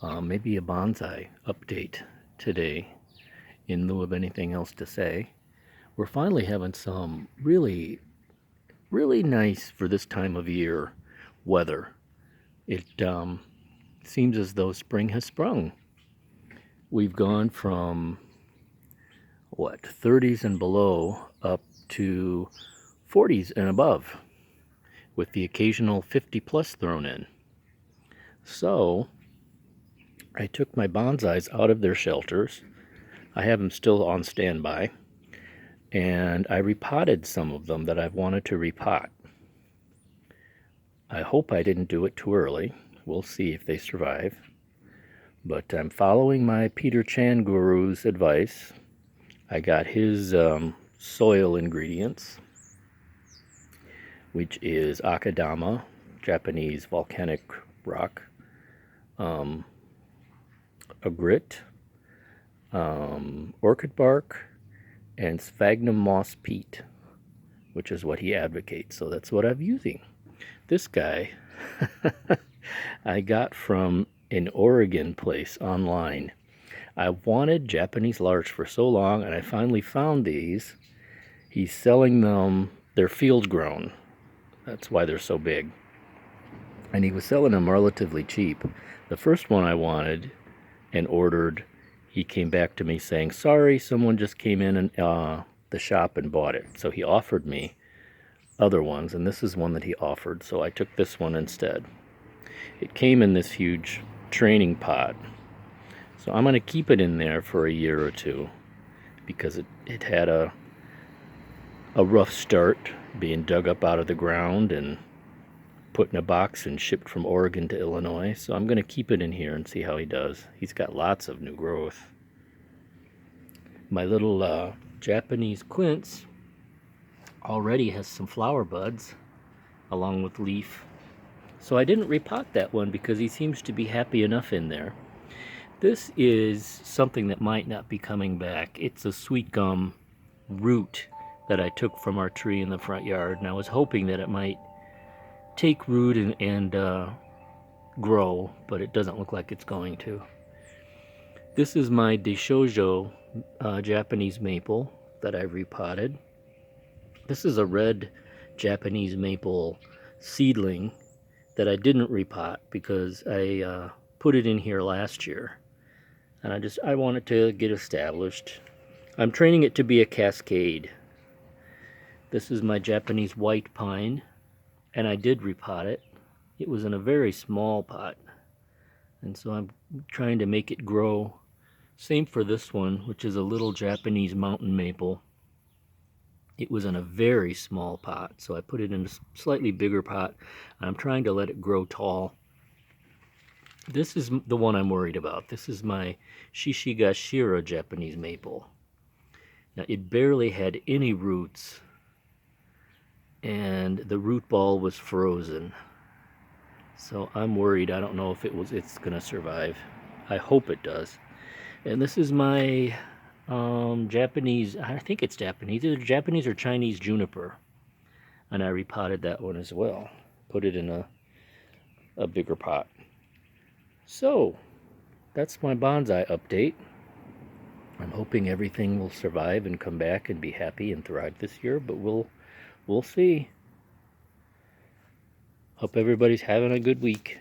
Maybe a bonsai update today in lieu of anything else to say. We're finally having some really nice for this time of year weather. It seems as though spring has sprung. We've gone from 30s and below up to 40s and above, with the occasional 50 plus thrown in. So I took my bonsais out of their shelters. I have them still on standby, and I repotted some of them that I've wanted to repot. I hope I didn't do it too early. We'll see if they survive. But I'm following my Peter Chan guru's advice. I got his soil ingredients, which is akadama, Japanese volcanic rock, agrit, orchid bark, and sphagnum moss peat, which is what he advocates. So that's what I'm using. This guy I got from an Oregon place online. I wanted Japanese larch for so long, and I finally found these. He's selling them, they're field grown. That's why they're so big. And he was selling them relatively cheap. The first one I wanted and ordered, he came back to me saying, sorry, someone just came in and the shop and bought it. So he offered me other ones, and this is one that he offered, so I took this one instead. It came in this huge training pot, so I'm going to keep it in there for a year or two because it had a rough start, being dug up out of the ground and put in a box and shipped from Oregon to Illinois. So I'm going to keep it in here and see how he does. He's got lots of new growth. My little Japanese quince already has some flower buds along with leaf. So I didn't repot that one because he seems to be happy enough in there. This is something that might not be coming back. It's a sweet gum root that I took from our tree in the front yard, and I was hoping that it might take root and grow, but it doesn't look like it's going to. This is my Deshojo Japanese maple that I repotted. This is a red Japanese maple seedling that I didn't repot because I put it in here last year, and I want it to get established. I'm training it to be a cascade. This is my Japanese white pine, and I did repot it. It was in a very small pot, and so I'm trying to make it grow. Same for this one, which is a little Japanese mountain maple. It was in a very small pot, so I put it in a slightly bigger pot, and I'm trying to let it grow tall. This is the one I'm worried about. This is my Shishigashira Japanese maple. Now, it barely had any roots, and the root ball was frozen. So I'm worried. I don't know if it's going to survive. I hope it does. And this is my Japanese, I think it's Japanese, either Japanese or Chinese juniper. And I repotted that one as well. Put it in a bigger pot. So, that's my bonsai update. I'm hoping everything will survive and come back and be happy and thrive this year, but we'll see. Hope everybody's having a good week.